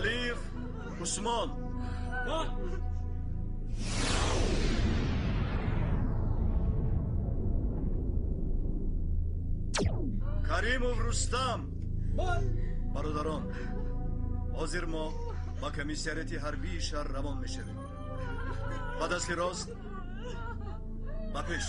خلیف عثمان. کریم و رستم. برادران، حاضر ما با کمیسیریت حربی شهر روان میشویم. با دست راست با پیش.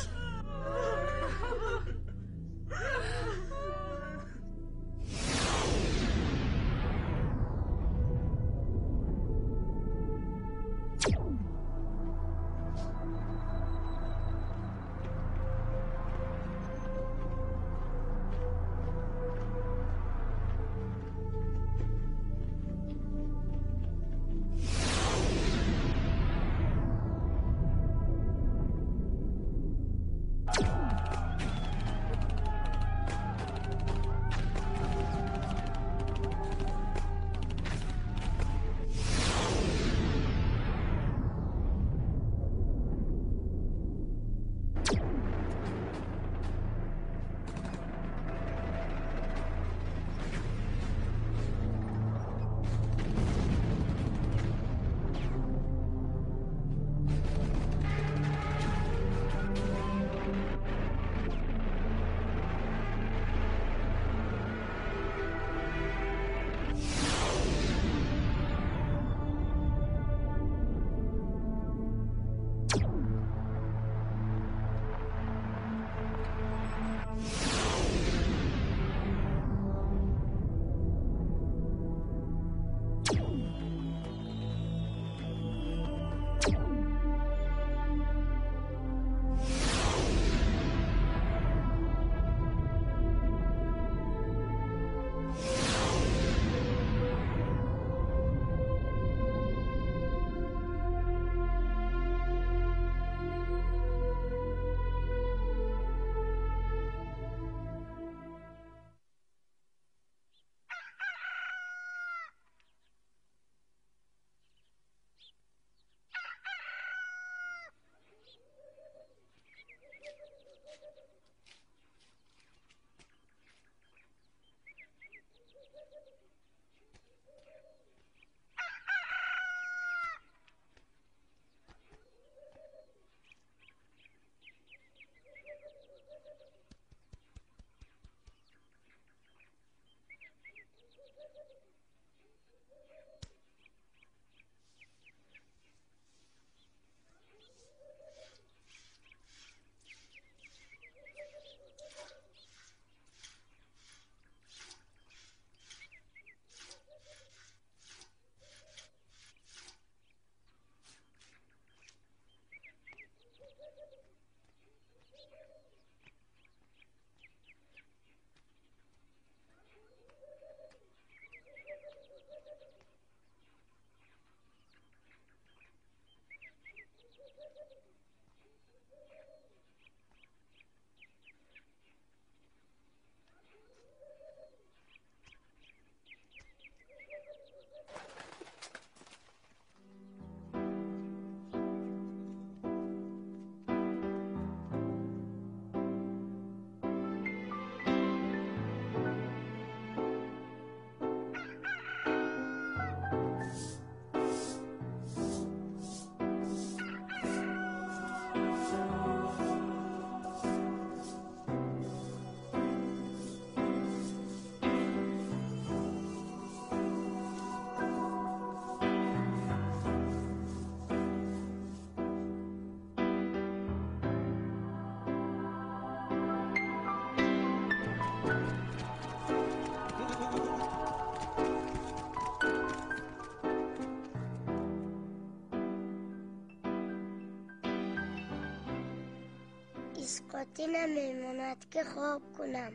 اسقاطی نمیموند که خواب کنم.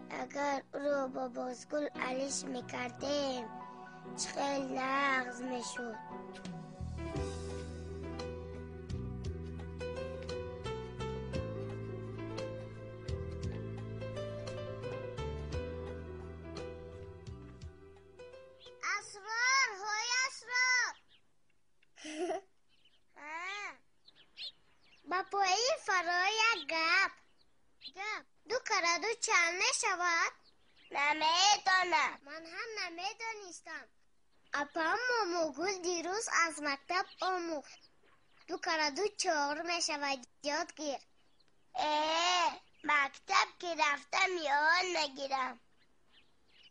اگر او رو با بازگل علیش میکردیم چه خیلی نغز میشد. اسرار های اسرار با پایی فرای گپ دو کره دو چند نشود؟ نمیدانم. من هم نمیدانستم. اپام موموگل دیروز از مکتب آموخت 2 × 2 4 میشود یادگیر. مکتب که رفتم یاد نگیرم.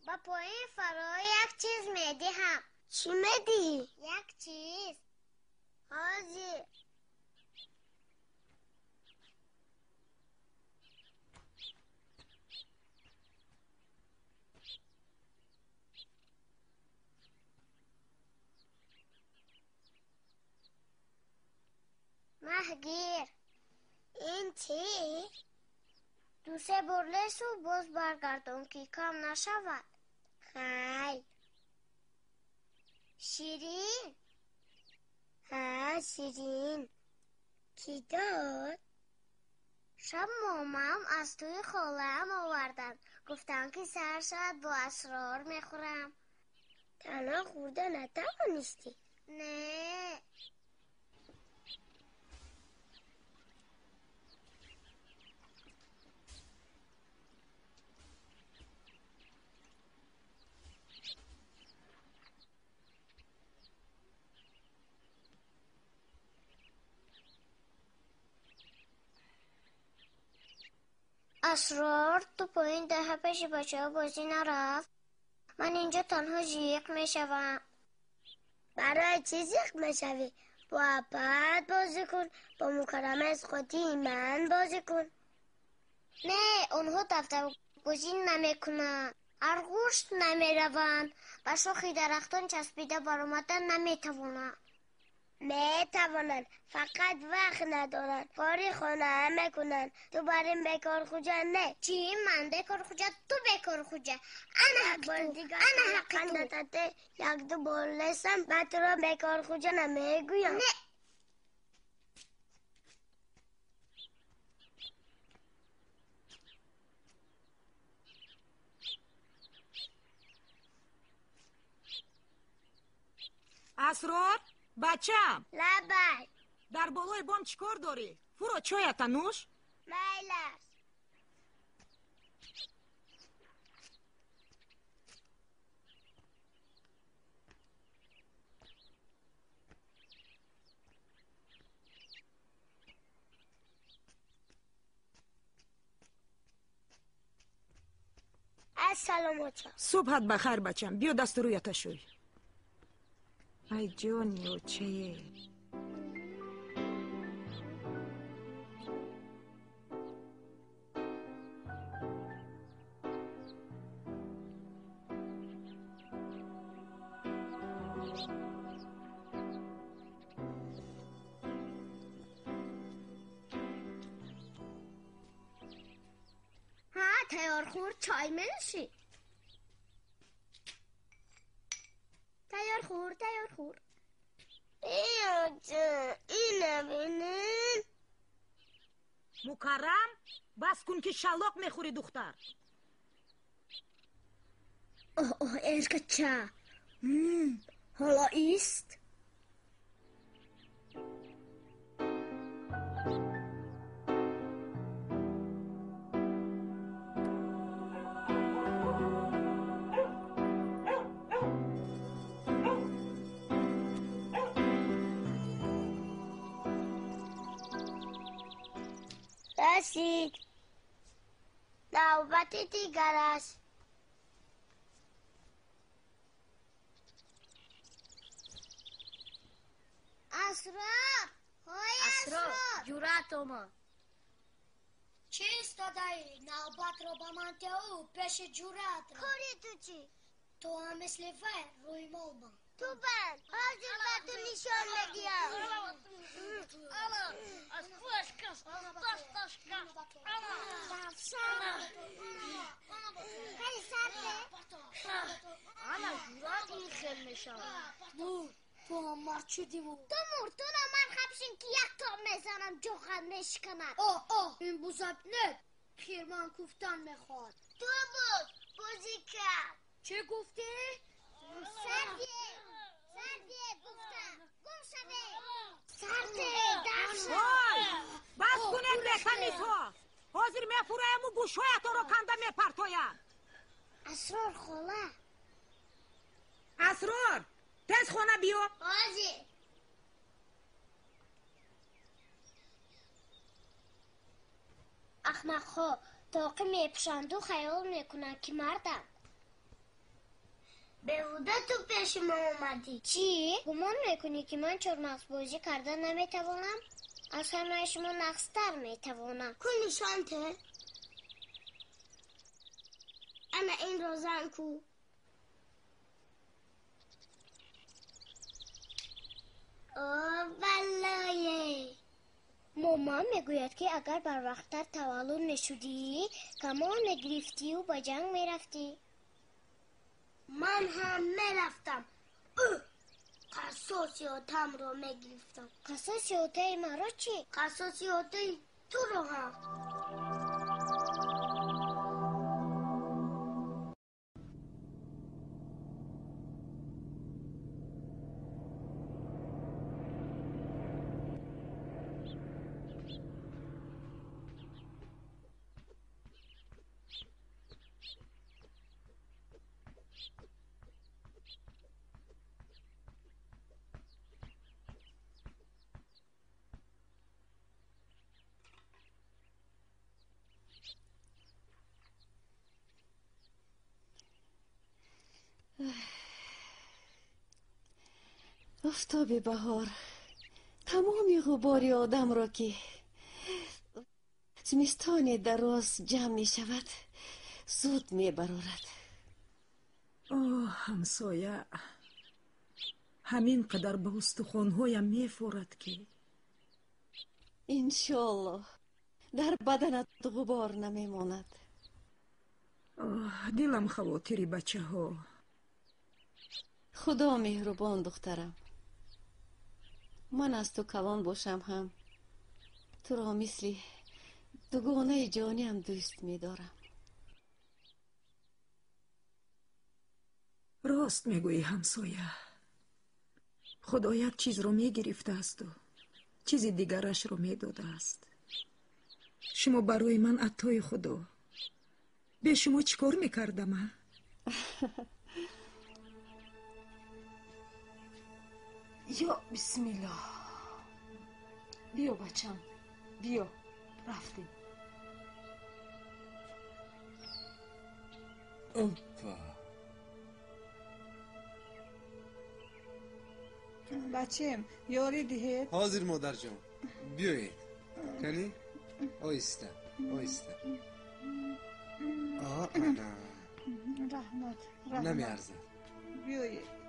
با پایین فرا یک چیز میدهم. چی میدی؟ یک چیز. حاضر. مهگیر این چی؟ 2-3 برلس و باز برگردم که کم نشود. خیل شیرین. ها شیرین. کی داد؟ شب مامام از توی خاله‌ام آوردن. گفتن که سر شد با اسرار میخورم. تنها خورده نتوانستی؟ نه. اسرار تو پایین ده پیش بچه ها بازی نرفت؟ من اینجا تنها جیغ میشوم. برای چی جیغ میشوی؟ با اپت بازی کن. با مکرمه از خودی من بازی کن. نه اونها دفتر بازی نمیکنن. ارگوشت نمیروند. به شاخی درختان چسبیده برآمدن نمیتوانند. میتوانند فقط وقت ندارن. کاری خانه میکنن. تو بریم بیکار خوجه نه. چی؟ من بیکار خوجه تو بیکار خوجه. انا حق تو انا حق تو. یک 2 برلسم من تو را بیکار خوجه نمیگویم. نه. اسرار بچم لبای در بالای بام چیکار داری؟ فرو چایت نوش؟ میل است. السلام بچم. صبحت بخیر بچم. بیا دست رویت شوی. ای جانی و چه تیار خورد چای منشی. تیار خورد. اینه بینین. مکرم بس کن که شلاق میخوری دختر. اوه ارکچه. حالا ایست. رسید. نوبت دیگر است. اسرار های اسرار جورت ما چی استادایی؟ نوبت رو به من تهو پیش جورت را. کاری تو چی؟ تو هم مثل فر روی مال من. تو بند حاضر به تو نشان میدیم. از خوش کس دستش کس خیلی سرده. جورت این خیل میشم. تو هم مرچودی بود. تو مرتون من خبشین که یک تا میزنم جوخن نشکند. این بوزب نه پیرمان کوفتن میخواد. تو بود بوزی کرد. چه گفتی؟ سردیه گفتم. گم شده. سرده درشد. وای بس کنید بکنی تو. حاضر میفورایم و گوشویت رو کنده میپرتویم. اسرار خاله. اسرار تز خونه بیو. بازی احمق ها تاقی میپشند و خیال میکنن که مردم. بهوده تو پیش ما اومدی. چی؟ گمان میکنی که من چرمغز بازی کردن نمیتوانم؟ از همه شما نقصتر میتوانم. کل نشانته؟ انا این روزن کو. والله مامان میگوید که اگر بر وقتتر تولد نشدی کمان گرفتی و با جنگ میرفتی. من هم میرفتم. قصاصیاتم رو میگرفتم. قصاصیاته مرا چی؟ قصاصیاته تو رو هم. آفتاب بهار تمامی غبار آدم را که زمستان دراز جمع می شود زود می برارد. اوه همسایه، همین قدر به استخوانهایم می فورد که انشالله در بدنت غبار نمی ماند. دلم خواطری بچه ها. خدا مهربان دخترم. من از تو کلان باشم هم تو را مثل دوگانه جانی هم دوست می دارم. راست میگویی همسایه. خدا یک چیز رو می گرفته است و چیز دیگرش رو می داده است. شما برای من عطای خدا. به شما چیکار میکردم؟ یا بسم الله. بیا بچم بیا، رفتیم. اوپا بچم یاری دهید. حاضر مادر جان بیایید. کنی آیسته آیسته. انا رحمت نمیارزه. بیایید.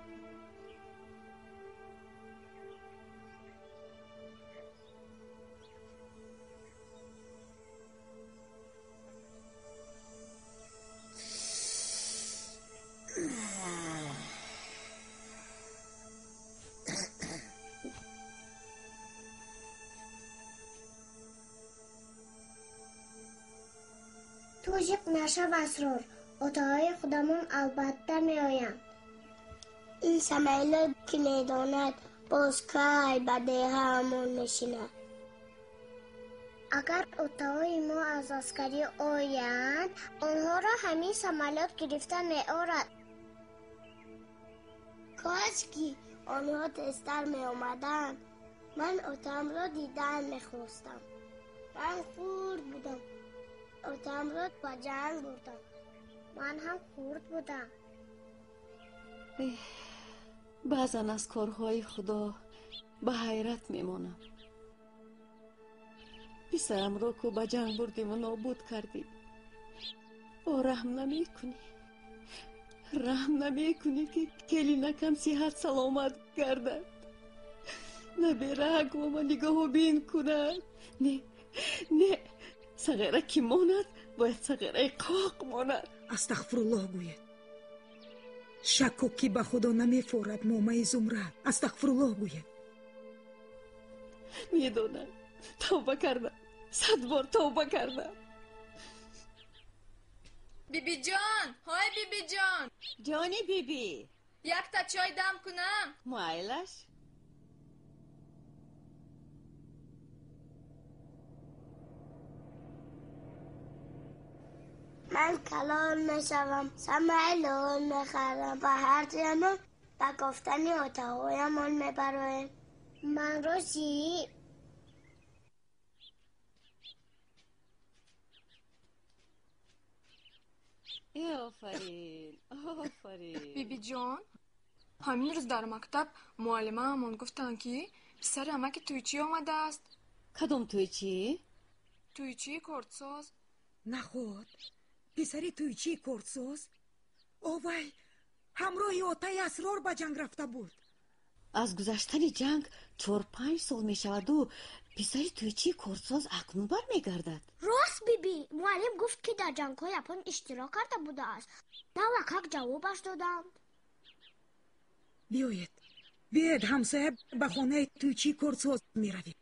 تو جیب نشو اسرار. اتاهای خودمون البته می آیم. این سمیل که میداند باز که بده همون نشینه. اگر اتاهای ما از عسکری آیند آنها را همین سمالات گرفته می آرد. کاش که آنها تستر می آمدن. من اتام را دیدن می خواستم. من خورد بودم. اتام را با جنگ بردم. من هم خورد بودم. بعضا از کارهای خدا به حیرت میمانم. پسرم را که به جنگ بردیم و نابود کردیم او رحم نمی کنی. رحم نمی کنی که کلی نکم صحت سلامت گردد. نه بیرک و من نگاه بین کند. نه نه صغیره که ماند باید صغیره قاق ماند. استغفرالله گوید. شک که به خدا نمی فورد مومه زمره. استغفرالله گوید. میدونم توبه کردم. 100 بار توبه کردم. بیبی جان، های بیبی جان. جانی بیبی، یک تا چای دم کنم؟ مایلش. من کلان میشوم. سمیلون میخرم. به هر جمع با گفتن اتاقهایمان میبریم. من روزی آفرین آفرین. بیبی جان همین روز در مکتب معلمه همون گفتن که پسر عمک تویچی آمده است. کدوم تویچی؟ تویچی کردساز. نخود پسری توی چی کردساز؟ اووای همراهی آتای اسرار با جنگ رفته بود. از گذشتن جنگ 4-5 سال می شود و پسری تویچی کردساز اکنون بر می گردد. راست بیبی، معلم گفت که در جنگ‌های یپن اشتراک کرده بوده است. نوکک جوابش دادند. بیاید همسایه به خانه توی چی کردساز می رویم.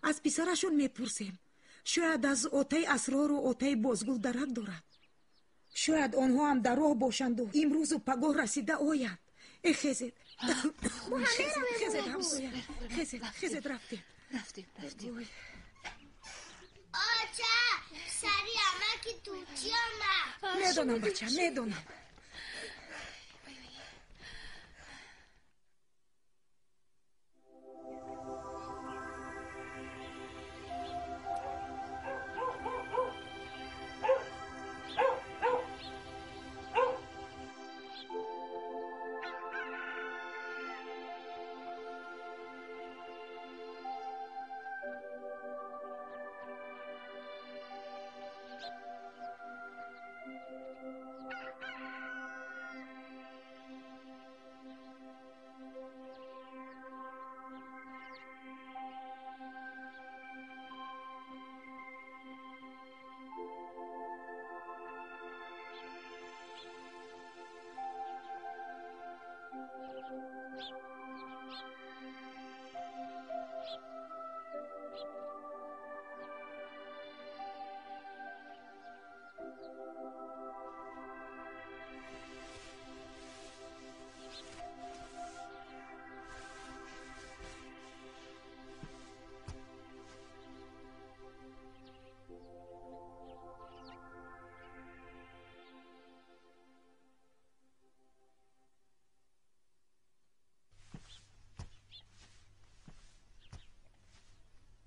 از پسرشون می پرسیم. شاید از آتای اسرار و آتای بازگل درک دارد. شاید آنها هم در راه باشند و امروز و پگاه رسیده آیند. خیزید همسایه خیزید رفتیم. آچه سری عمک تویچی آمد. میدونم بچه میدونم.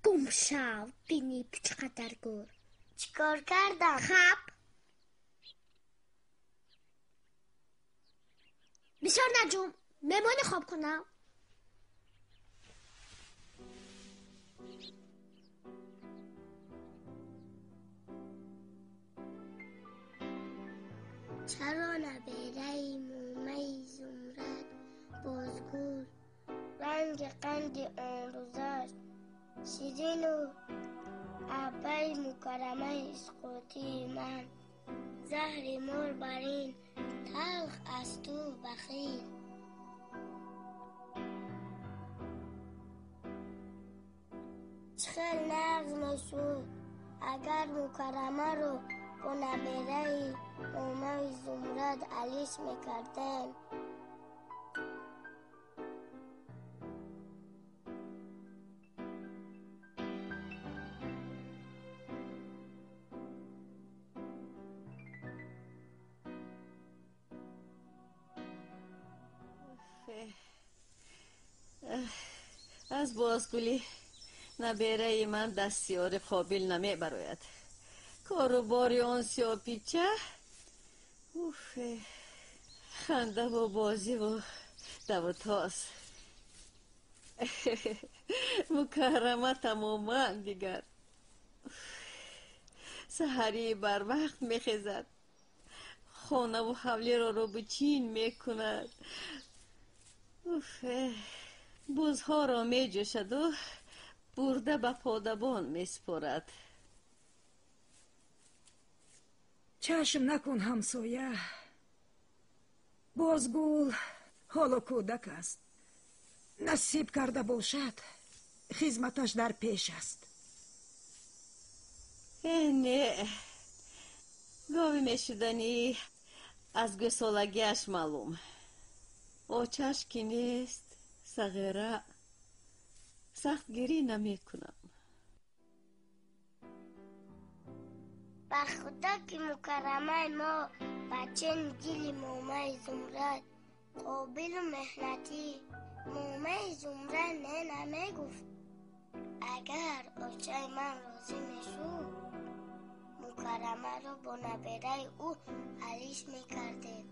گم شو بینی پیچ قدرگور. چیکار کردم؟ خب بسیار نجوم میمانی خواب کنم. چرا نبیره مومه زمرد بازگل رنگ قند آن روزش شیرین و عبای مکرمه اسقاطی من زهر مار برین تلخ از تو بخیل. چخل نغم شد اگر مکرمه رو با نبیره مومه زمرد علیش میکردن. از بازگلی نبیره من دستیار قابل نمی براید. کاروباری آن سیاه پیچه خنده و بازی و دوتاس مکرمه تماما دیگر سحری بر وقت میخیزد، خانه و حولی رو بچین میکند، بوزها را میجوشد و برده به پادبان میسپرد. چشم نکن همسایه. بازگل حالا کودک است. نصیب کرده باشد خدمتش در پیش است. نه گاوی میشدنی از گسالگیش معلوم. آچش که نیست صغیره سخت گری نمی کنم. به خدا که مکرمه ما بچه گیل مومه زمرد قابل و مهنتی مومه زمره نه نمی گفت. اگر آچه من راضی میشو مکرمه رو با نبیره او علیش میکرده.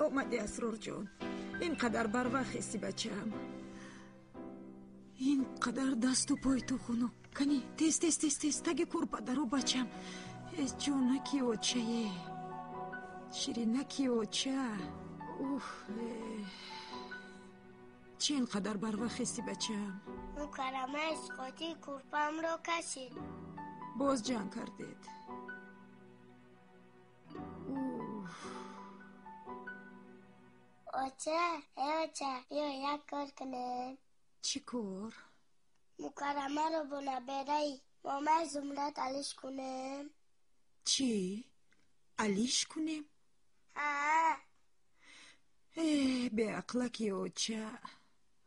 آمدی اسرار جان، اینقدر بر وقت هستی بچم، اینقدر دست و پای تو خونو کنی تیز تیز تیز تیز تگه کرپدرو بچم. از جونکی اوچه شیرینکی اوچه. چی اینقدر بر وقت هستی بچم؟ مکرمه اسقاطی کرپم رو کشید. باز جنگ کردید. آچه بیا یک کار کنه. چی کار؟ مکرمه رو با نبیره مامه زمرت علیش کنه. چی؟ علیش کنیم؟ ها. به اقلکی اوچه،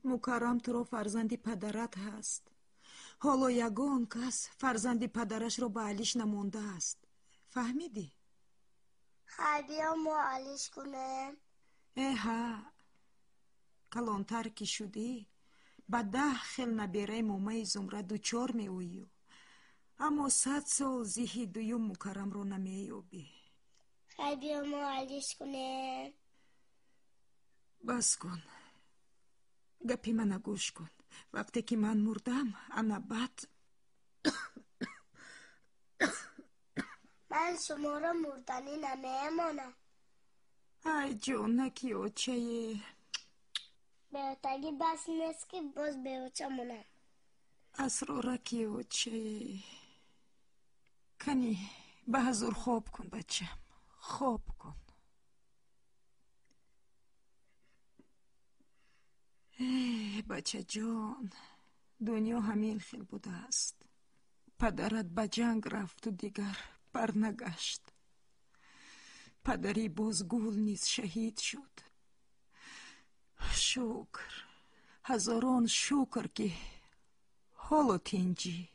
مکرم تو رو فرزندی پدرت هست. حالا یگان کس فرزندی پدرش رو به علیش نمونده است. فهمیدی؟ خیلی بیا ما علیش کنه. ها کلانتر که شدی با 10 خیل نبیره مومه زمره دوچار می اویو، اما 100 سال زیهی دویم مکرم رو نمی یابی. خیلی بیا ما علیش کنه. بس کن، گپی من گوش کن. وقتی که من مردم انا بعد من شما رو مردنی نمیمانم. ای جونکی اوچه، بیوتگی بس نیست که باز بیوچه مونم. اسرارکی اوچه کنی به حضور خواب کن بچم، خواب کن. بچه جان، دنیا همین خیل بوده است. پدرت به جنگ رفت و دیگر برنگشت. پدری بازگول نیز شهید شد. شکر، هزاران شکر که حالا تینجی.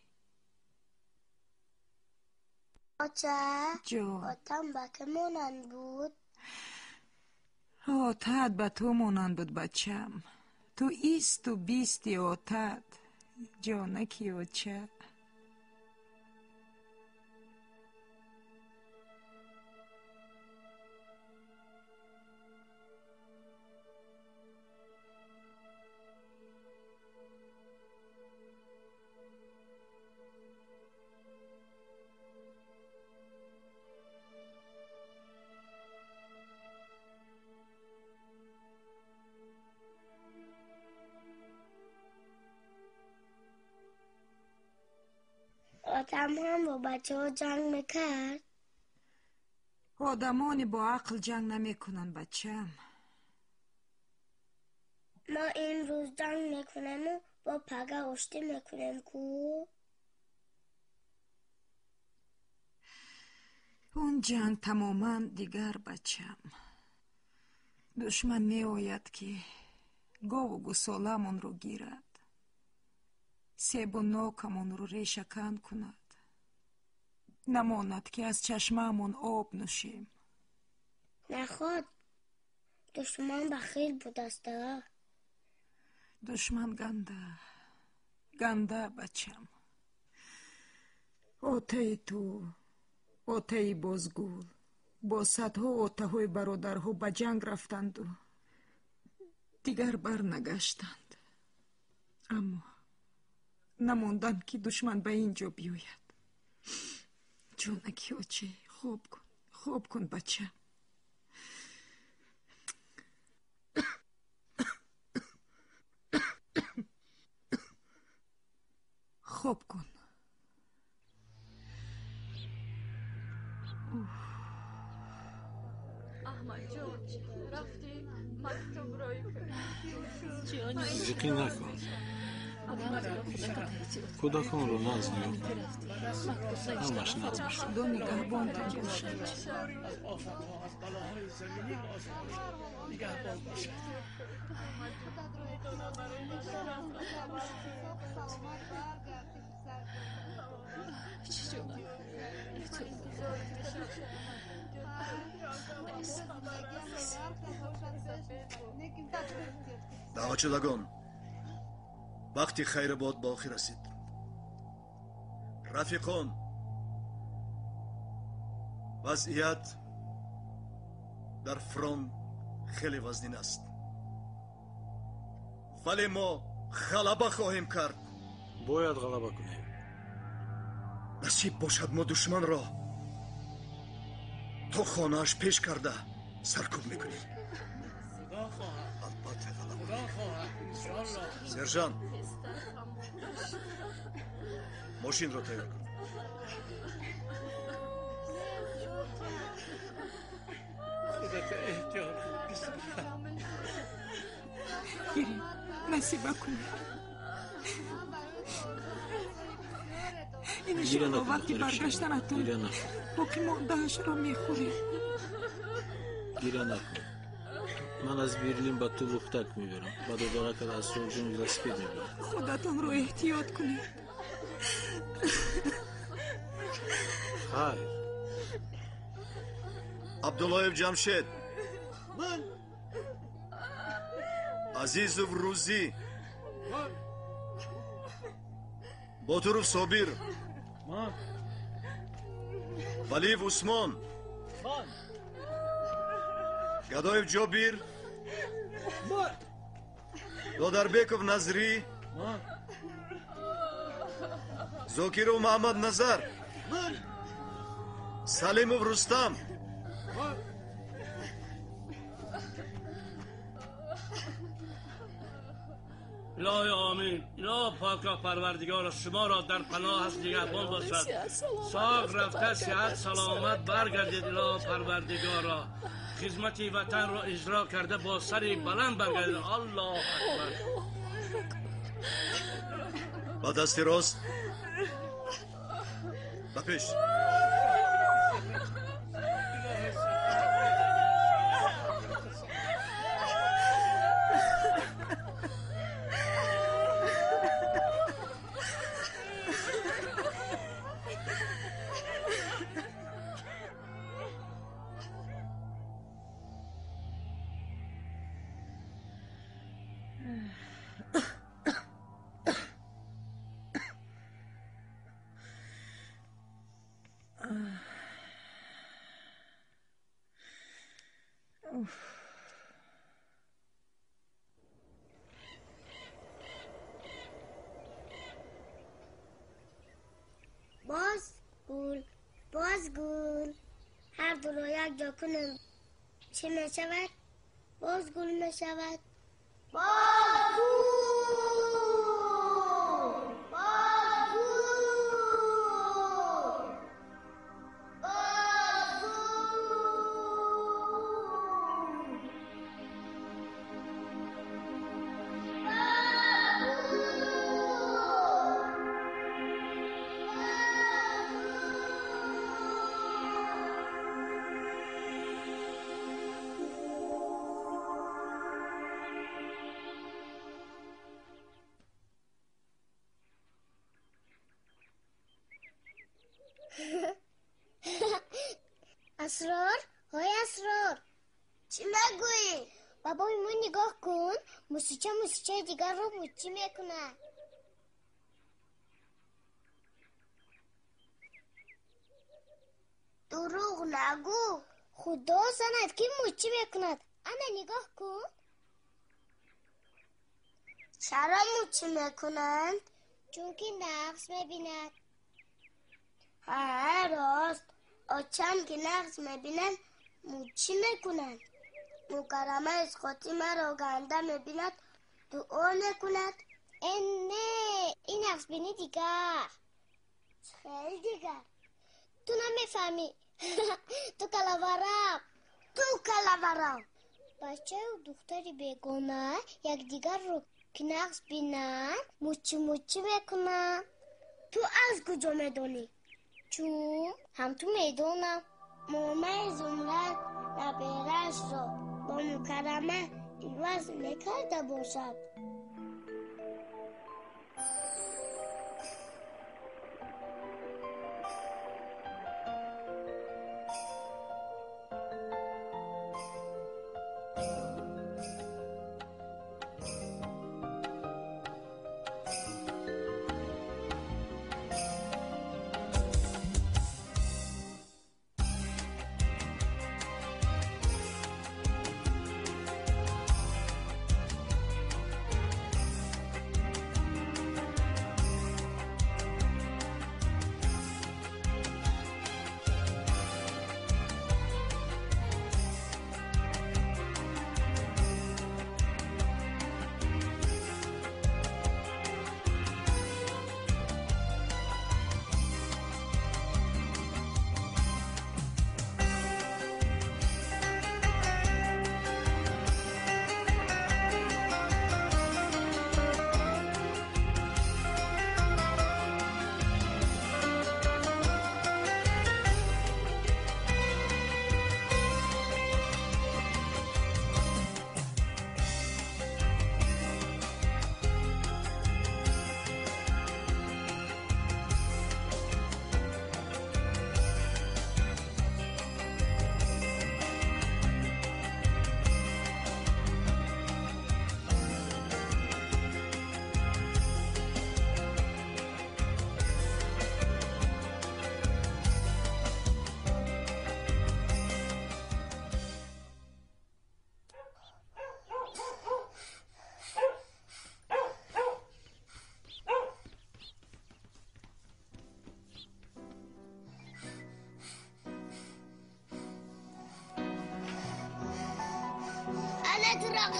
آچه جان، آتم با که مونند بود؟ آتت به تو مانند بود بچم. تو ایست و بیستی آتت جانکی آچه. آتم هم با بچه ها جنگ میکرد. آدمانی با عقل جنگ نمی کنن بچم. ما این روز جنگ میکنیم و با پگه آشتی میکنیم کو. اون جنگ تماما دیگر بچم. دشمن می آید که گاو و گسالمون رو گیرد، سیب و ناکمون رو ریشکن کند، نماند که از چشممون آب نوشیم. نخواد، دشمن بخیل بود است. دشمن گنده بچم. آتای تو، آتای بازگول با صدها آته های برادرها به جنگ رفتند و دیگر برنگشتند. اما نماندند که دشمن به اینجا بیاید. جونکی آچه، خوب کن بچه. خوب کن. احمد جان رفتی مکتوب رای کنی. موسیقی نکن. کودکان رو ناز می‌کنم. همش ناز میشه. خدا نگهبانتان باشد. دعوتشدگان، وقتی خیر باد با آخر رسید. رفیقان، وضعیت در فرانک خیلی وزنین است، ولی ما غلبه خواهیم کرد. باید غلبه کنیم. نصیب باشد ما دشمن را تا خانه‌اش پیش کرده سرکوب میکنیم. البته غلبه. سرجان، ماشین را تیار کن. گیری نصیبه کنی. این شما وقتی برگشتن اتون باقی مادهش را میخوری. گیره نکن. من از برلین با تو بختک میبرم. با دادارک از سوجون ویلاسپید میبرم. خودتان رو احتیاط کنید. خیر. عبدالله جمشید، عزیز و روزی، باتروف صابیر، ولیف عثمان، گدایف جابیر، دادربیکов نظری، زوکیرov محمد نظر، سلیمov رستم، الهی آمین. الهی پاک را پروردگار شما را در پناه هست نگهبان باشد. ساق رفته صحت سلامت برگردید. الهی پروردگارا خدمت وطن را اجرا کرده با سری بلند برگردید. الله اکبر. با دست راست به پیش. باز گل هر دو را یک جا کنم چه می شود؟ باز گل می شود. باز اسرار؟ های اسرار، چی میگویی؟ بابای ما نگاه کن، موسیقی دیگر رو موچی میکنه. دروغ نگو، خدا زند که موچی میکند. انا نگاه کن. چرا موچی میکنند؟ چون که نقص میبیند. ها راست، آچم که نقص میبینند موچی میکنند. مکرمه از خاطی مرا گنده میبیند دعا میکند. نه، این نقص بینی دیگر، خیلی دیگر. تو نمیفهمی. تو کلاورم. بچه و دختری بیگانه یک دیگر رو که نقص بینن موچی موچی بکنن. تو از کجا میدونی؟ چون هم تو میدونم ماما زمرد نبیرش را با مکرمه ایواز نکرده باشد.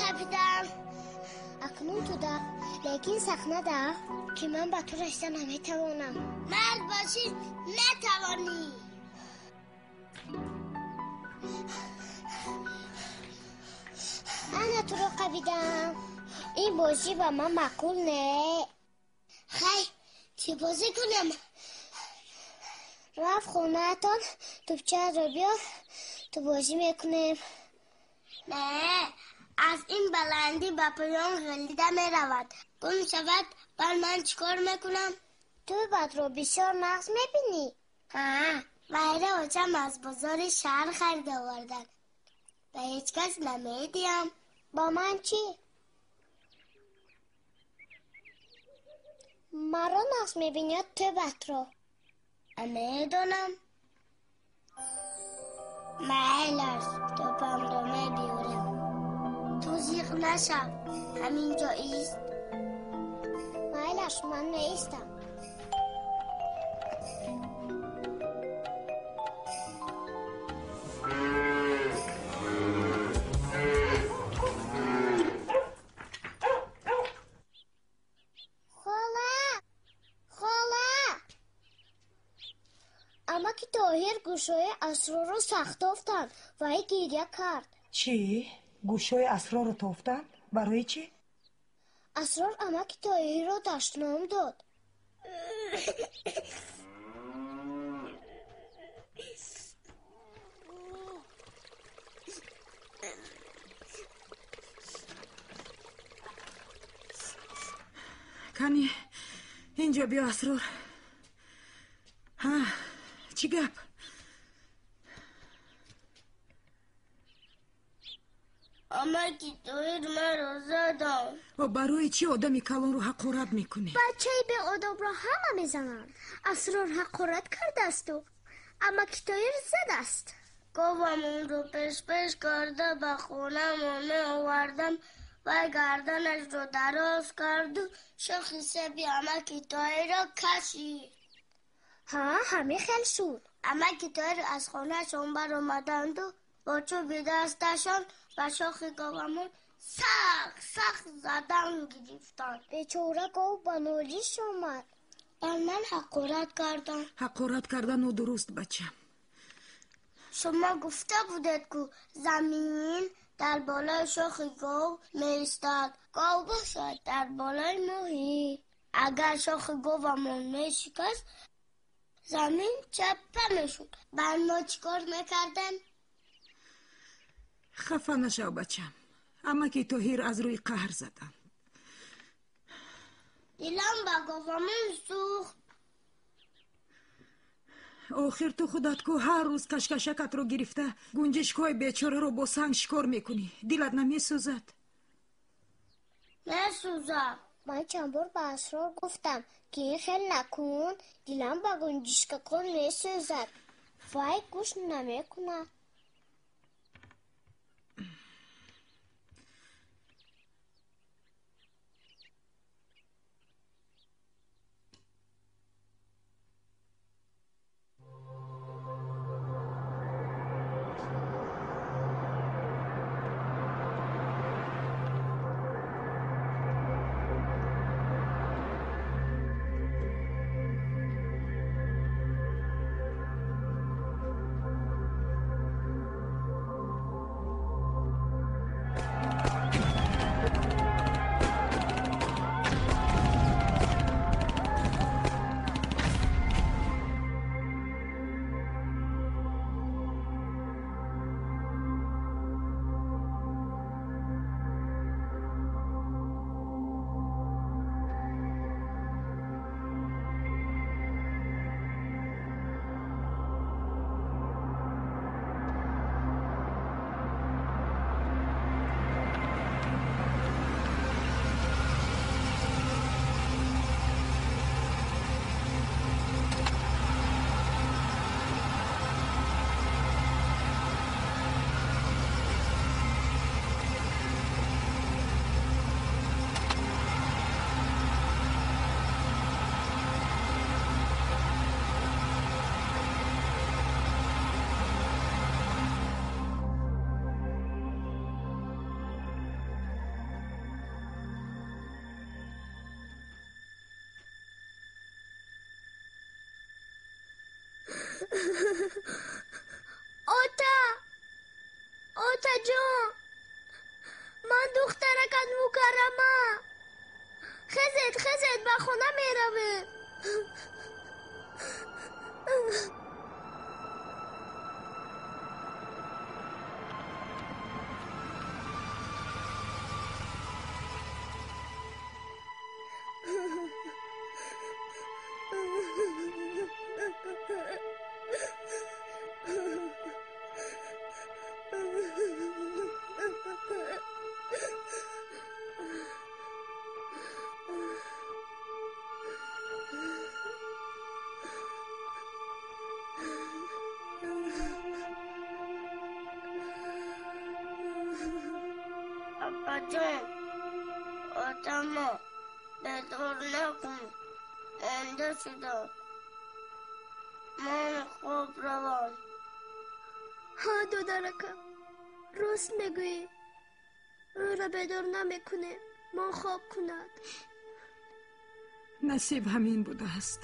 قبیدم اکنون تو ده لیکن سخنه ده که من با تو رشته نمیتوانم. مرد باشی نتوانی. انا تو رو قبیدم. این بازی با من معقول نه. خیلی چی بازی کنم؟ رفت خونه تان توپچه رو بیار تو بازی میکنیم. نه از این بلندی با پایان غلیده می رود. گم شود بر من چیکار میکنم؟ تو بعد رو بسیار نقص میبینی؟ ها ویره آجم از بازار شهر خرید آوردن و هیچ کس نمیدیم. با من چی؟ مرا نقص میبینی تو بعد رو؟ میدونم. مهلش تو پم رو میبیورم. تو زیغ نشم. همینجا ایست. مایلش من نیستم. خاله اما که طاهر گوشای اسرار رو سخت افتن و ای گریه کرد. چی؟ گوشای اسرار رو تافتن؟ برای چی؟ اسرار اما که طاهر رو دشنام داد. کنی اینجا بیا اسرار. ها چی گپ؟ اما که طاهر من رو زدم. و برای چی آدمی کلان رو حقارت میکنی؟ بچه به آدم را همه میزنن. اسرار حقارت کرده است و اما که طاهر زد است. گفتم اون رو پیش کرده به خونه مونه آوردم و گردنش رو دراز کرد و شخصه بی اما که طاهر را کشید. ها همه خیلی شد. اما که طاهر از خونه شون بر آمدند و با چوب دستشان و شاخ گاومون سخت زدن گرفتن. بیچاره گاو با نولیش اومد. بر من حقارت کردن. حقارت کردن و درست بچم. شما گفته بودید که زمین در بالای شاخ گاو میستد. گاو باشد در بالای ماهی. اگر شاخ گاومون میشکست زمین چپه میشد. بعد ما چیکار میکردن؟ خفه نشو بچم. اما که طاهر از روی قهر زدن. دلم با گاومون سوخت. آخر تو خودت که هر روز کشکشکت رو گرفته گنجشکای بیچاره رو با سنگ شکار میکنی. دلت نمیسوزد؟ نسوزد. من چند بار به اسرار گفتم که این خیلی نکن. دلم با گنجشکا میسوزد. وای گوش نمیکنه. اوتا جان، من دخترکت مکرمه. خزت به خونه میرویم. جان آدمو بدار نکن. انده شدم. من خوب روان. ها دخترکم راست میگویی. او را بدار نمیکنه. من خواب کند. نصیب همین بوده است.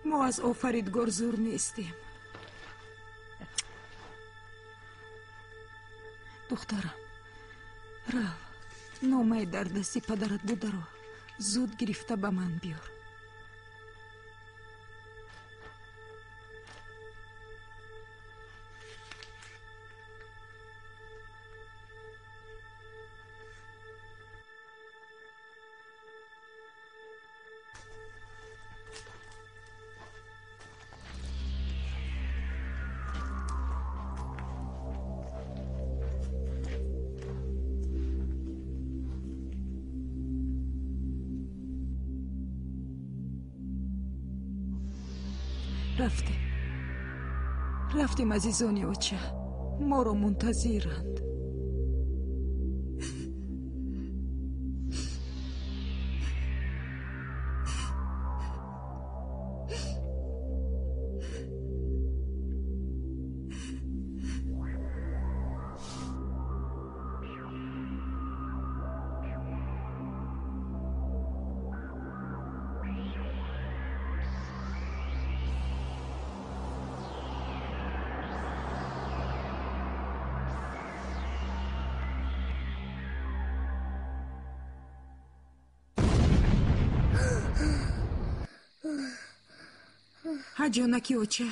ما از آفریدگار زور نیستیم. دخترم رو نامه در دستی پدرت بوده رو زود گرفته به من بیار. رفتیم عزیزانی اوچه. ما رو منتظرند. ها جانکی اوچه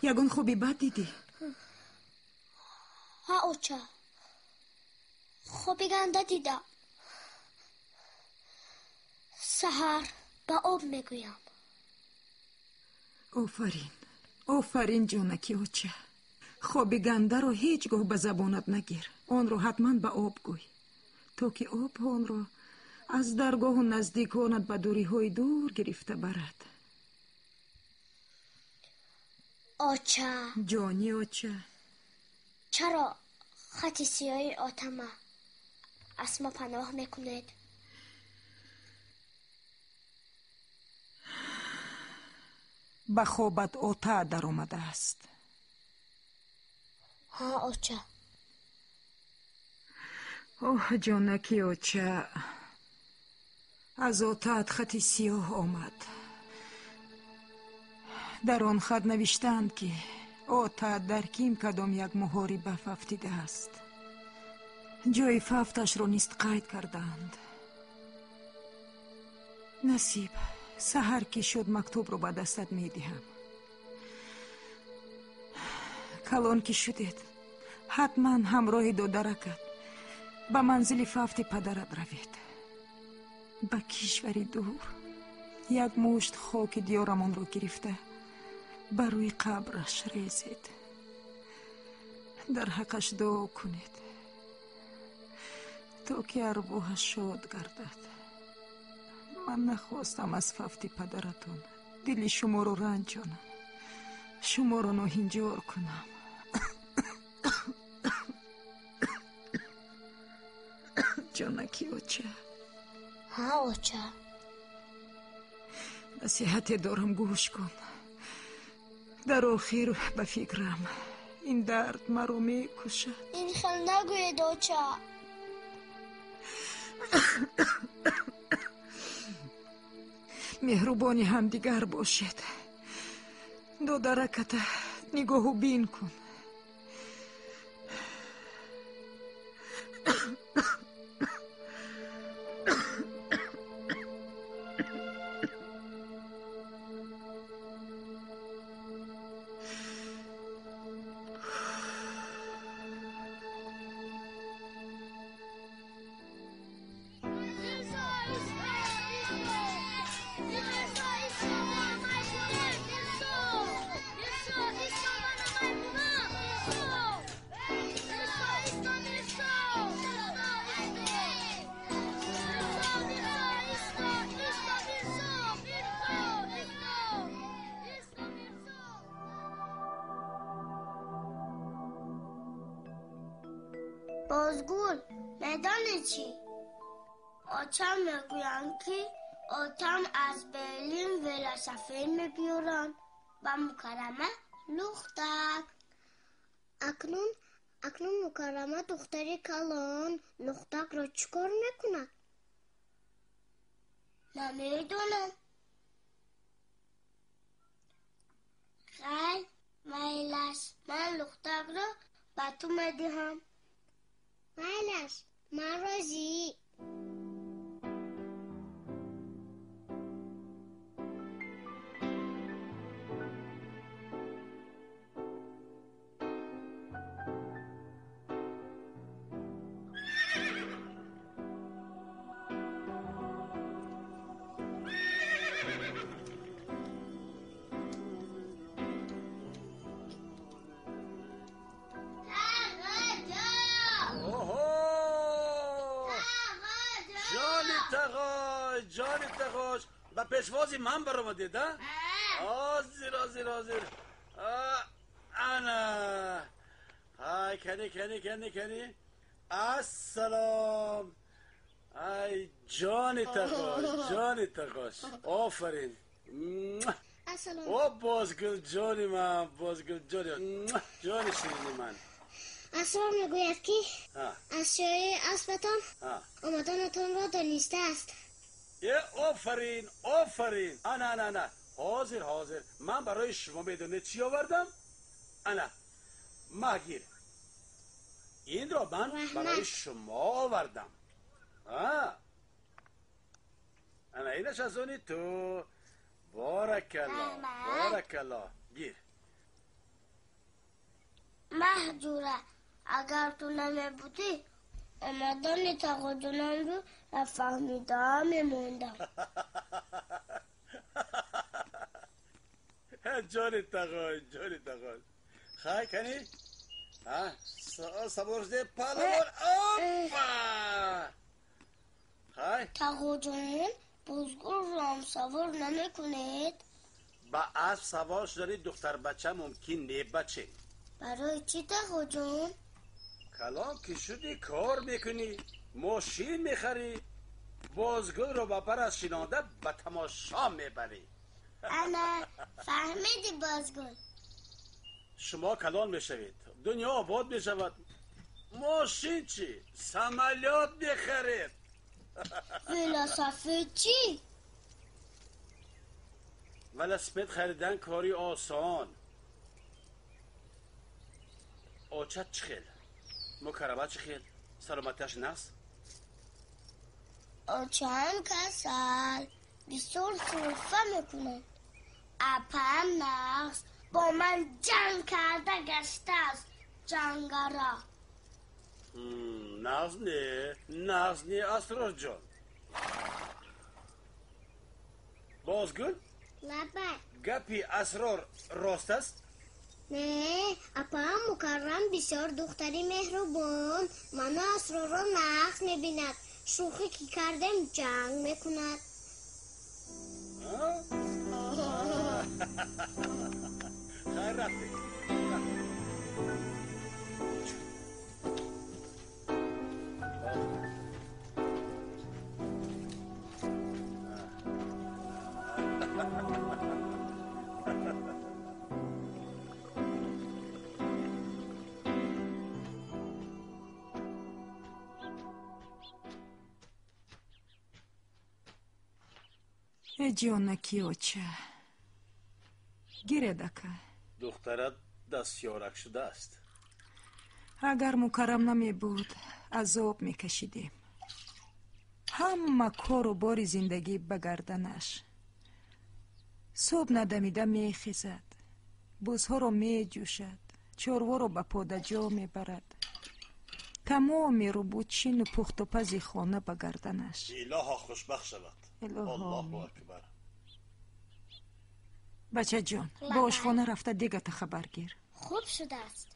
یگون خوبی بد دیدی؟ ها اوچه خوبی گنده دیدم. سحر با آب میگویم. آفرین جانکی اوچه. خوبی گنده رو هیچگاه به زبانت نگیر. آن رو حتما به آب گوی تا که آب آن رو از درگاه و نزدیکانت به دوری های دور گرفته برد. اوچه جانی اوچه، چرا خط سیاهی آتما از ما پناه میکنید؟ به خوابت آتا در آمده است. ها اوچه. اوه جانکی اوچه، از آتات خط سیاه آمد. در آن خط نوشتند که آتا در کیم کدام یک مهاری به ففتیده است. جای ففتش را نیست قید کردند. نصیب سحر که شد مکتوب رو به دستت می دهم. کلان که شدید حتما همراه دادرکت به منزل ففت پدرت روید. به کشوری دور یک مشت خاک دیارمان رو گرفته بر روی قبرش ریزید. در حقش دعا کنید تا که ارواحش شاد گردد. من نخواستم از ففت پدرتون دل شما رو رنجانم، شما رو ناهنجار کنم. جانکی اوچه. ها اوچه. نصیحت دارم گوش کن. در آخر به فکرم این درد مرا می کشد. این خیلی نگوید اوچه. مهربانی هم دیگر باشد. دادرکت نگاهو بین کن. بازگول میدانی چی؟ آتم میگوین که آتم از برلین ولاسفیر میبیارن و مکرمه لختک. اکنون مکرمه دختری کلان لختک را چکار میکند؟ نمیدونم. خیلی میلش من لختک را به تو میدهم. میلش من راضی. جان تقاش با پیشوازی من برآمده ده؟ حاضر انا های کنی السلام. ای جان تقاش آفرین. او بازگل جانی من، بازگل جانی جان شیرینی من. اسرار میگوید که از شیعه اسبتان آمدانتان را دانسته است. آفرین. نه حاضر من برای شما بدونه چی آوردم؟ انا مهگیر این را من برای شما آوردم. انا اینش از اونی تو بارکالله بارکالله. گیر. محجوره اگر تو نمی بودی امادان تقادونم رو نفهمیدم میموندم. جانی تقاد خواهی کنی؟ سبرزده پالمون اوپا خواهی؟ تقادون بزرگ رام سوار نمی کنید؟ با اسب سوار شدنی دختر بچه ممکن نه بچه. برای چی تقادون؟ کلام که شدی کار میکنی ماشین میخری بازگل رو با پر از شنانده به تماشا میبری. انا فهمیدی بازگل؟ شما کلان میشوید دنیا آباد میشود ماشین چی؟ سمالیات میخرید. فلسفه چی؟ ولسپید خریدن کاری آسان. آچت چی خیل؟ مکربه چی خیل؟ سلامتش نست؟ آچم کسل بسیار صرفه میکنه. اپم نقص با من جنگ کرده گشته است جنگارا. نغز نه اسرار جان. بازگل؟ لبه گپی اسرار راست است؟ نه اپم مکرم بسیار دختری مهربان من اسرار را نقص میبیند شوخی که کردم جنگ میکند. خیر رفتی. جانکی اوچه گیره دکه دخترت دستیارک شده است. اگر مکرم نمی بود عذاب می کشیدیم. همه کار و بار زندگی بگردنش. صبح ندمیده می خیزد بوزها رو می جوشد چوروا رو به پادجا می برد تمام رو بوچین و پخت و پزی خانه بگردنش. الها خوشبخت شود. الله اکبر. بچه جان با آشخانه رفته دیگه تا خبر گیر. خوب شده است.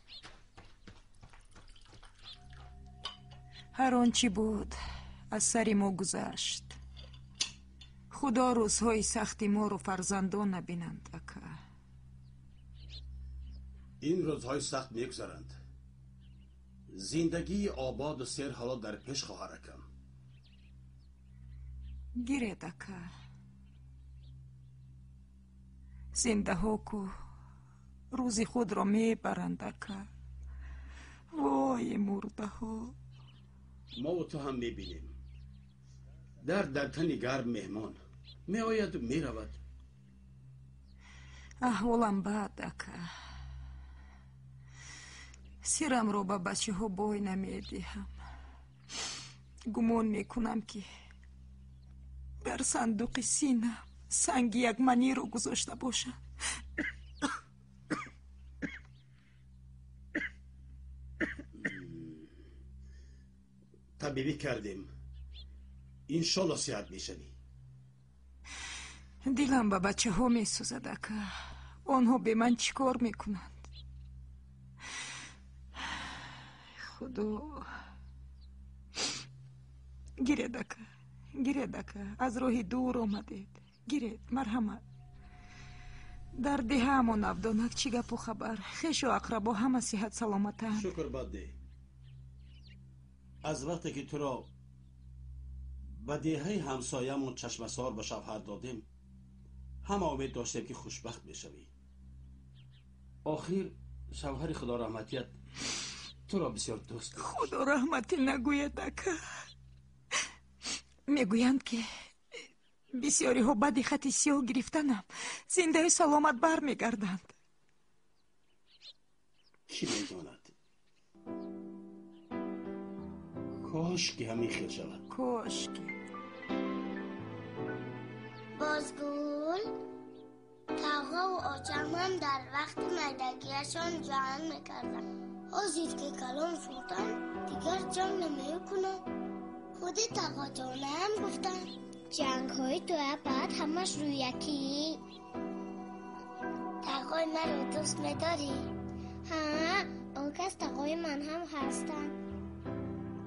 هر آنچی بود از سری ما گذشت. خدا روزهای سختی ما رو فرزندان نبینند اکا. این روزهای سخت میگذرند. زندگی آباد و سیر حالا در پیش خواهر کم. گیره دکا زنده ها کو روزی خود را میبرند اکا. وای مرده ها. ما و تو هم میبینیم در تن گرم مهمان می آید و می رود. احوالم بد اکا. سیرم رو با بچه ها بای نمیدیم. گمان میکنم که در صندوق سینه سنگ یک منی رو گذاشته باشم. طبیبی کردیم انشالله صحت میشنی. دیلم با بچه ها میسوزد اکا. آنها به من چیکار میکنند؟ خدا گیره دکا از راه دور آمدید. گیرید مرحمت. در دیه همون نفدانک چی گپ و خبر؟ خیش و اقربا همه صحت سلامتن؟ شکر بده. از وقتی که تو را به دیه همسایمون چشم سار به شوهر دادیم همه امید داشتیم که خوشبخت بشوی. آخر شوهر خدا رحمتیت تو را بسیار دوست داشت. خدا رحمتی نگوید اکا. میگویند که بسیاری ها بدی خطی سیاه گرفتنم زنده سلامت بر میگردند. کی میداند؟ کاش که همین خیر شود. کاش که بازگل آقا و آچم هم در وقت میدگیشان جنگ میکردن. حاضر که کلام شدن دیگر جنگ نمیکنن. خود تقا جانه هم گفتن جنگ های توی بعد همش روی یکی. تقای من رو دوست میداری؟ ها، اون کس تقای من هم هستن.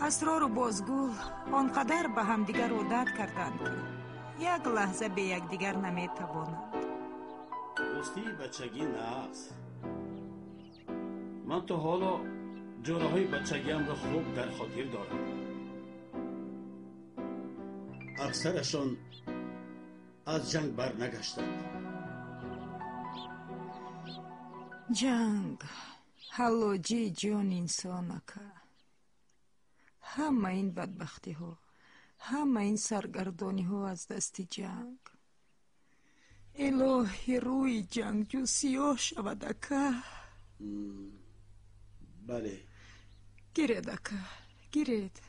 اسرار و بازگل آنقدر به هم دیگر عادت کردند که یک لحظه به یک دیگر نمیتوانند. دوستی بچگی نه است. من تا حالا جورهای بچگیم را خوب در خاطر دارم. اکثرشان از جنگ بر نگشتند. جنگ حلاجی جان انسان که همه این بدبختی ها، همه این سرگردانی ها از دست جنگ. الهی روی جنگ جو سیاه شود اکا. بله. گیرید اکا، گیرید.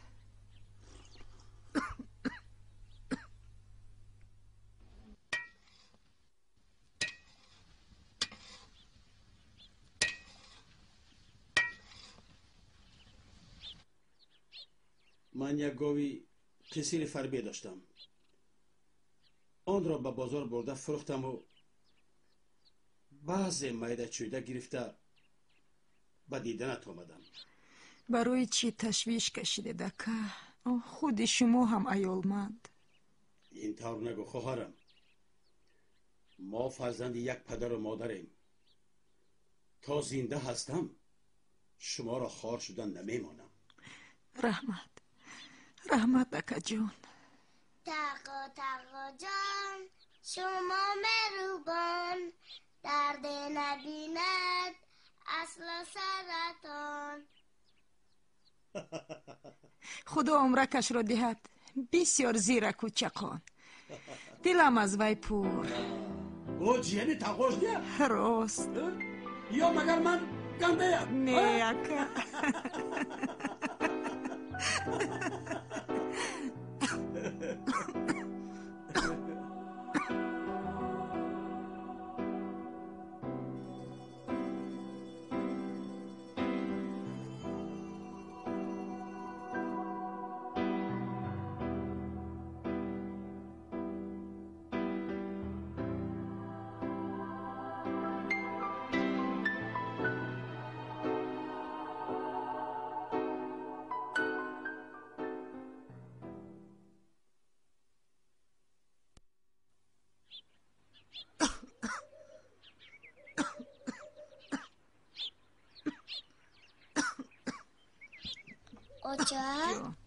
من یک گاوی قصیر فربه داشتم. آن را به بازار برده فروختم و بعضی میده چویده گرفته به دیدنت آمدم. برای چی تشویش کشیده دکه؟ خود شما هم ایالمند. این طور نگو خواهرم. ما فرزند یک پدر و مادریم. تا زنده هستم شما را خوار شدن نمیمانم. رحمت دکه جان. تقا جان شما مهربان، درد نبیند اصل سرطان. خدا عمرکش را دهد، بسیار زیرک و چقان. دلم از وی پر. او جیانی تقاش ده؟ راست. یا مگر من گنده یم؟ نه اکا.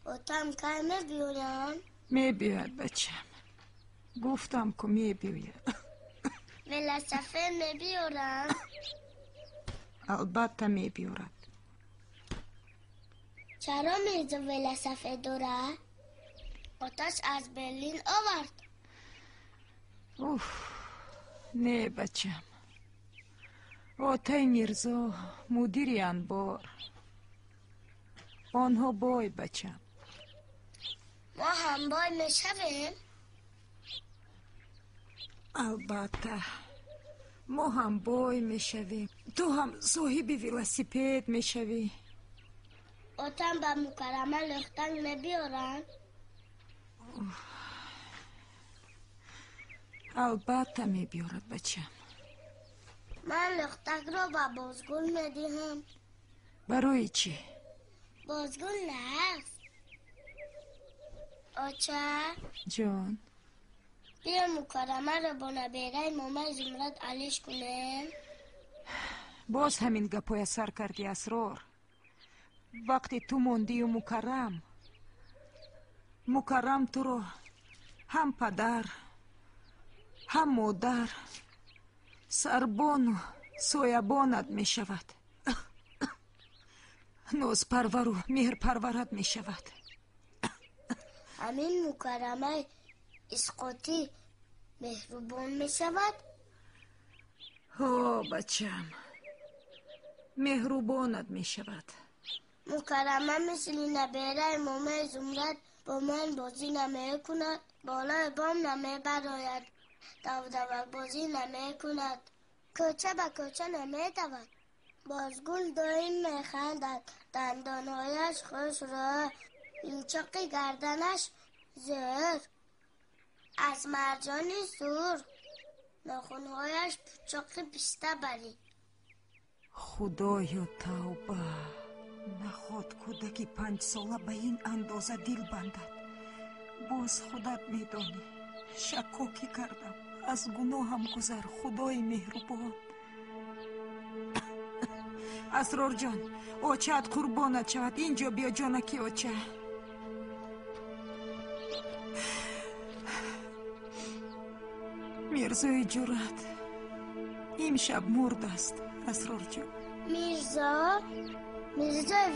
اوتم که میبیورن؟ میبیورد بچم، گفتم که میبیورد. ولسفه میبیورن؟ البته میبیورد. چرا میرزا ولسفه داره؟ آتش از برلین آورد. نه بچم، آتای میرزا مدیری انبار. آنها بای بچم. ما هم بای میشویم؟ البته ما هم بای میشویم. تو هم صاحب ولسیپد میشوی. آتم با مکرمه لختنگ نبیارن؟ البته میبیارد بچم. من لختک را با بازگل میدیم. برای چی؟ بازگل نست. آچه جان، بیا مکرمه را با نبیره ماما زمرد علیش کنیم. باز همین گپای سر کردی اسرار. وقتی تو موندی و مکرم تو رو هم پدر هم مادر سربان و سویبانت می شود. نوز پرور و مهر پرورت می شود. همین مکرمه اسقاطی مهربان می شود؟ بچم، مهربانت می شود. مکرمه مثل نبیره ماما زمرد با من بازی نمی کند. بالای بام نمی براید. دودوک بازی نمی کند. کوچه به کوچه نمیدود. بازگل دایم میخندد، دندانهایش خوش را، یوچق گردنش زر، از مرجانی سور، ناخونهایش پوچق پیسته بری. خدایا توبه، نخواد کودکی 5 ساله به این اندازه دل بندد. باز خودت میدانی شکاکی کردم، از گناهم گذر خدای مهربان. اسرار جان، آچه‌ات قربانت شود. اینجا بیا جانکی آچه. میرزای جرات امشب مرد است. اسرار جان. میرزا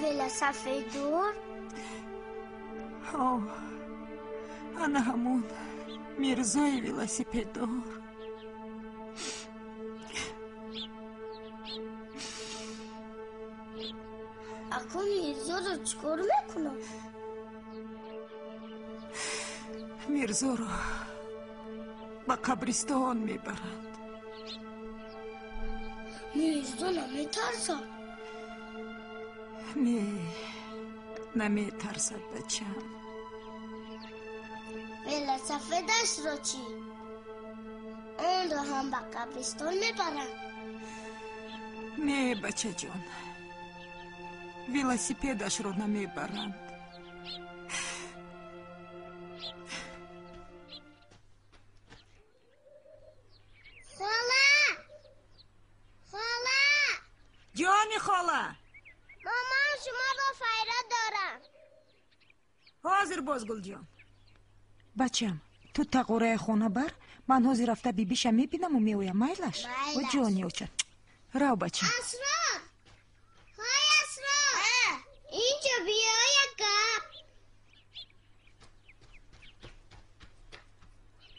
ویلا سفیدور؟ انا همون میرزای ویلاسیپدور. اکو میرزا رو چکار میکنم؟ میرزا رو به قبرستان میبرند. میرزا نمیترسد؟ نمیترسد بچم. ویلا سفیدش رو چی؟ اون رو هم به قبرستان میبرند؟ نه بچه جان، ویلاسیپدش رو نمیبرند. خاله جانی خاله، مامان شما با فایره دارم. حاضر بازگل جان. بچم تو تقوره خونه بر، من حاضر رفته بیبیشم میبینم و میویم. میلش و جانی اوچه رو بچم. اسرار، های اسرار، اینجا بیا یک گپ.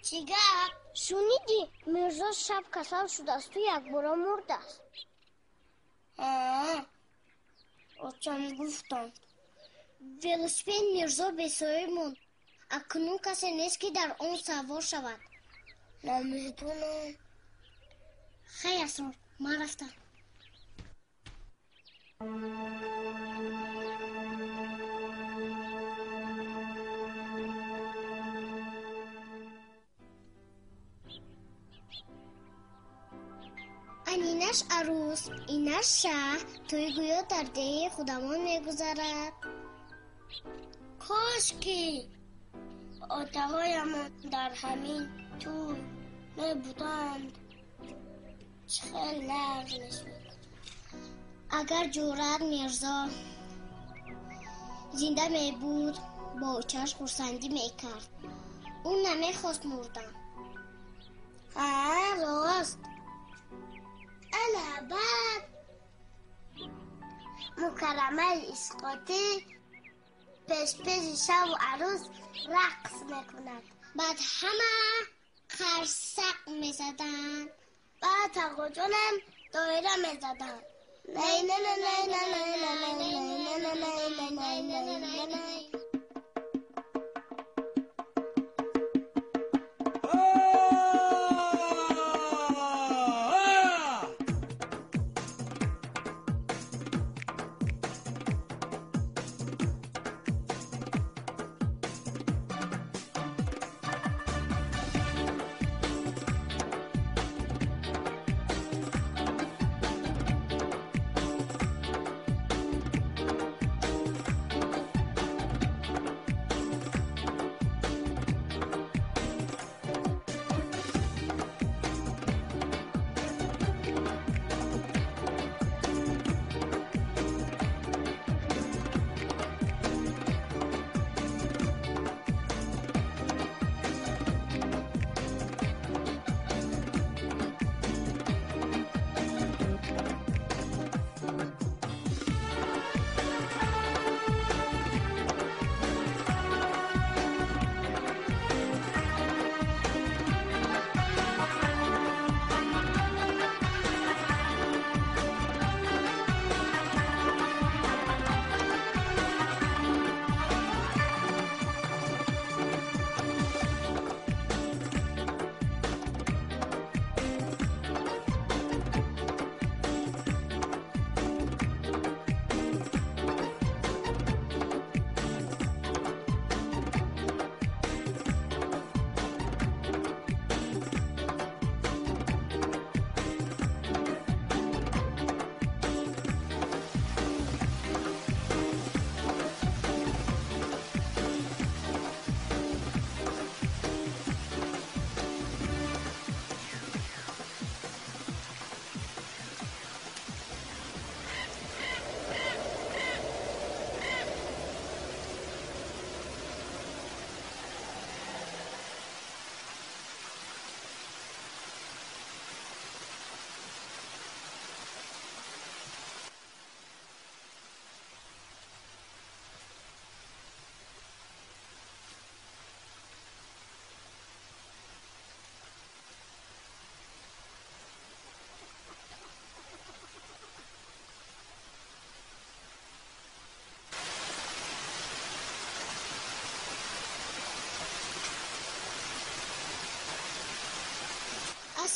چی گپ؟ شنیدی میرزا شب کسل شده است تو یک بارا مرده است. اوچم گفتم ولسپید میرزا به سایه موند. اکنون کسی نیست که در آن سوار شود. نمیدونم. خیلی اسرار، من رفتم. اینش عروس، اینش شهر، توی گویا در ده خودمان میگذرد. کاش که آتهایمان در همین تو نبودند. خیلی لرزش میکرد. اگر جورت میرزا زنده می بود با چش خورسندی میکرد. اون نمیخواست مردن. راست. انا بعد مکرمه اسقاطی پیش شب و عروس رقص میکند. بعد همه خرسق میزدن. بعد تقو جانم دایره میزدن. نه نه نه نه نه نه نه نه نه نه نه نه.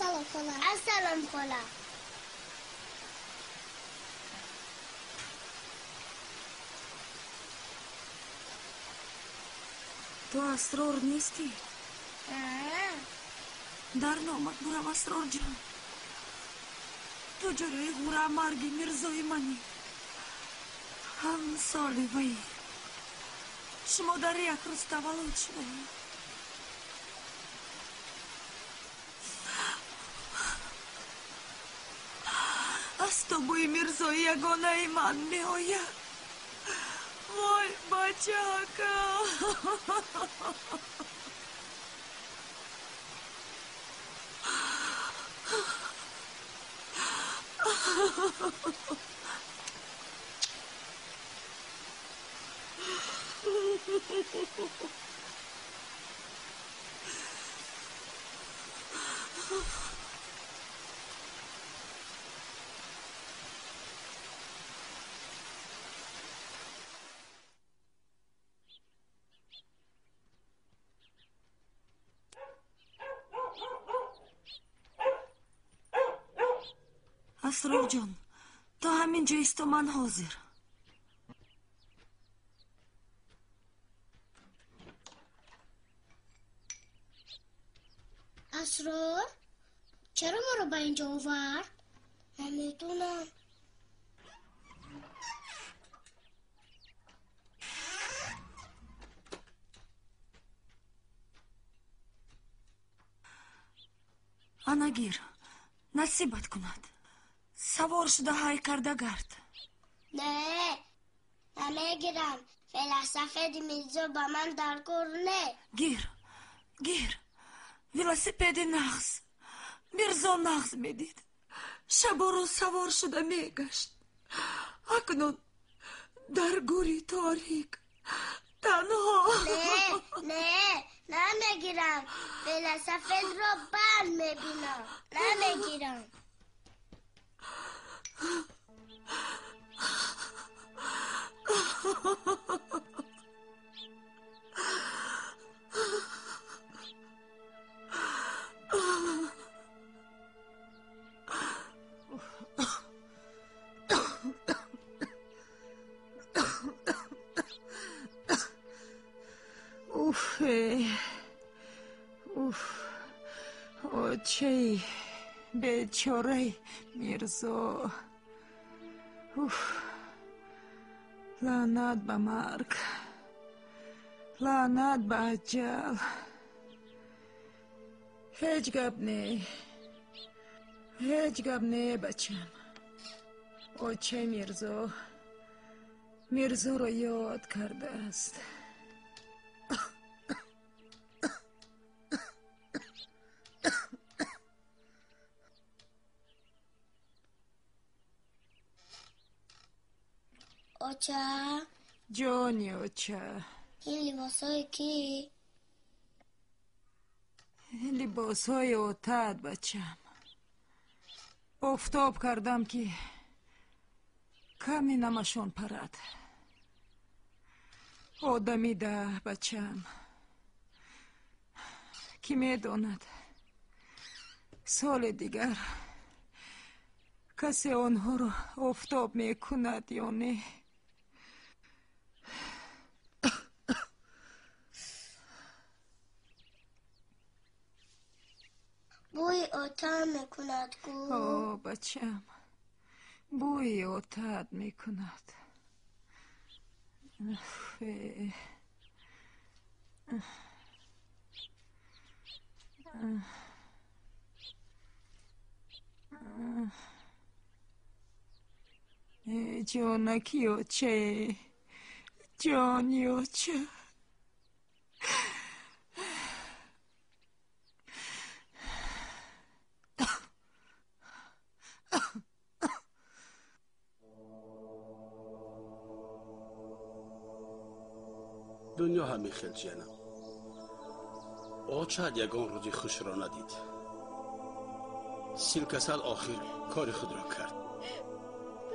السلام خلا. السلام خلا. تو اسرار نیستی؟ در نامت برم اسرار جان. تو جلوی غوره مرگی میرزای منی. هم سالی وی شما در یک روز تولد شده. از تو بوی میرزای یگانه من می آید. وای بچه اکا. اسرار جان تا همین جایست و من حاضر. اسرار چرا ما رو به اینجا آورد؟ نمیدونم. انگیر نصیبت کند. سوار شده های کرده گرد. نه نمیگیرم. فلسفه میرزا با من در کار نه. گیر ولسیپد نغز. میرزا نغز میدید. شب و روز سوار شده میگشت. اکنون در گوری تاریک تنها. نه نمیگیرم. فلسفه رو بر میبینم. نمیگیرم. چه بیچاره میرزا. لعنت به مرگ. لعنت به اجل. هیچ گپ نه بچم. او چه میرزا رو یاد کرده است. اوچه جانی اوچه. این لباسای کی؟ این لباسای اوتاد بچم. افتاب کردم که کمی نمشون پرد. آدمی ده بچم کی میداند سال دیگر کسی آنها رو افتاب میکند یا نه. بوی آتاد میکند کو؟ آه بچم بوی آتاد میکند. جانکی اوچه. جانی اوچه. دنیا همین خیل جنم. آچاد یگان روزی خوش را ندید. سیلکسل آخر کار خود را کرد.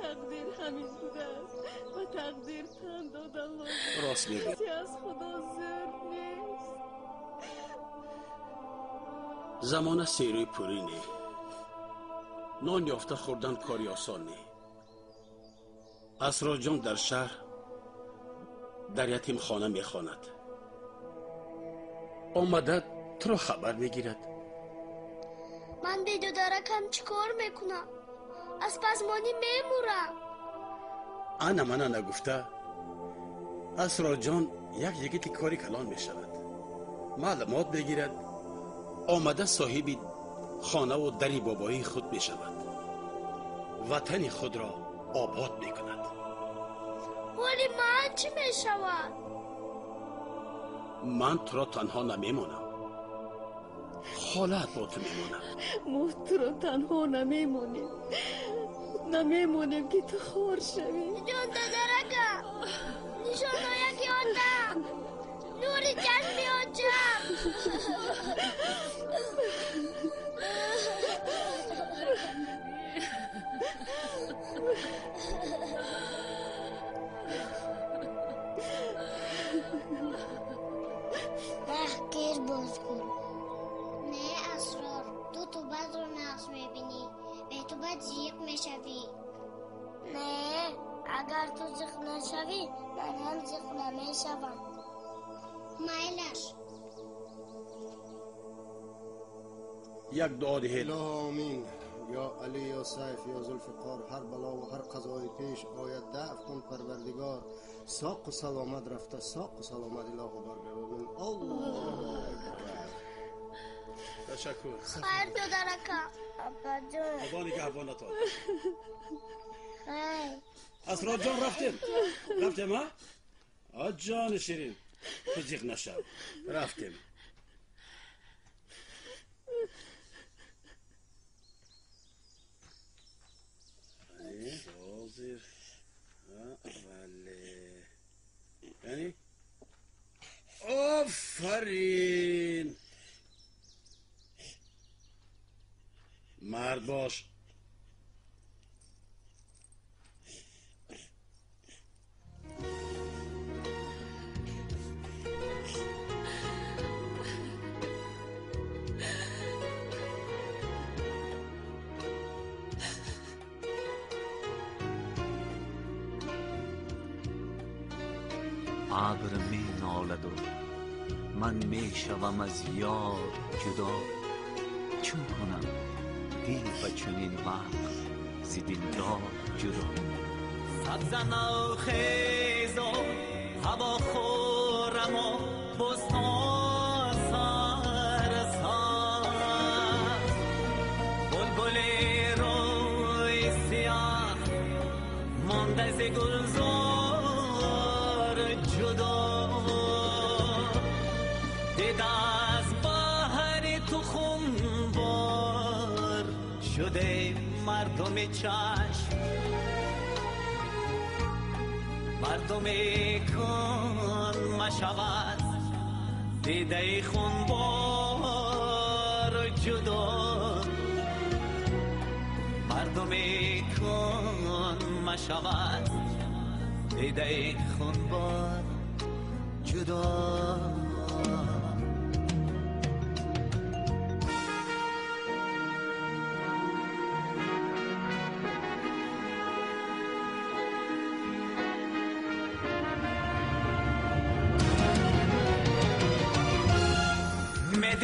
تقدیر همین بوده است و تقدیر تن دادن لازم. راست میگی. کسی از خدا زر نیست. زمان سیروی پورینه، نان یافته خوردن کاری آسان نی. اسرار جان در شهر در یتیم خانه میخواند. آمده تو را خبر میگیرد. من بدودارکم چیکار میکنم؟ از پزمانی میمورم. انا من نگفته اسرار جان یک یگیتی کاری کلان میشود، معلومات بگیرد، آمده صاحب خانه و دری بابایی خود میشود، وطن خود را آباد میکند. ولی من چی میشود؟ من تو را تنها نمیمانم، خالت با تو میمانم. ما تو را تنها نمیمونیم که تو خور شوی. جان دادرکم نشان یکی آدم نوری جسمی آجم. تحقیر باز کن. نه اسرار، تو بد رو نقص میبینی، به تو بد زیق میشوی. نه اگر تو زیق نشوی من هم زیق نمیشوم. مایلش یک دعا دهید. آمین. یا علی یا سیف یا ذوالفقار، هر بلا و هر قضای پیش آید دفع کن پروردگار. ساق و سلامت رفته، ساق و سلامت اله برگردون. الله اکبر. تشکر. خیر دادرکم. ابا جان خدا نگهبانتان. خیر. اسرار جان رفتیم ها؟ آج جان شیرین تو زیغ نشو، رفتیم. حاضر یعنی آفرین، مرد باش. ابر می نالد و من می شوم از یار جدا. چون کنم دل به چنین وقت ز دلدار جدا. سبزم و خیز و هوا خورم و بستان سرسبز، بلبل روی سیاه مانده ز گلزار جدا. دید از بحر تو خونبار شده مردم چشم، مردم کن مشود دیده خونبار جدا. مردم کن مشود دیده خونبار جدا.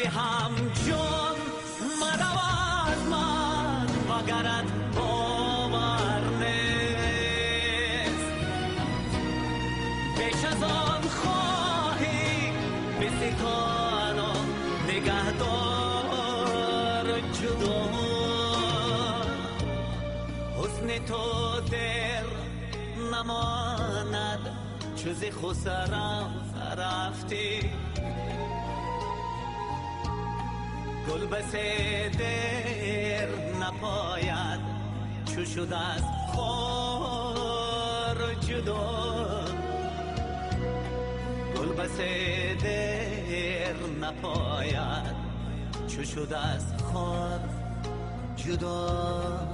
هم جان مرا از من وگرت باور نیست. بیش از آن خواهی بستان و نگهدار جدا. حسن تو در نماند چوز خسرم رفتی. گل بس در نپاید چو شد از خار جدا. گل بس در نپاید چو شد از خار جدا.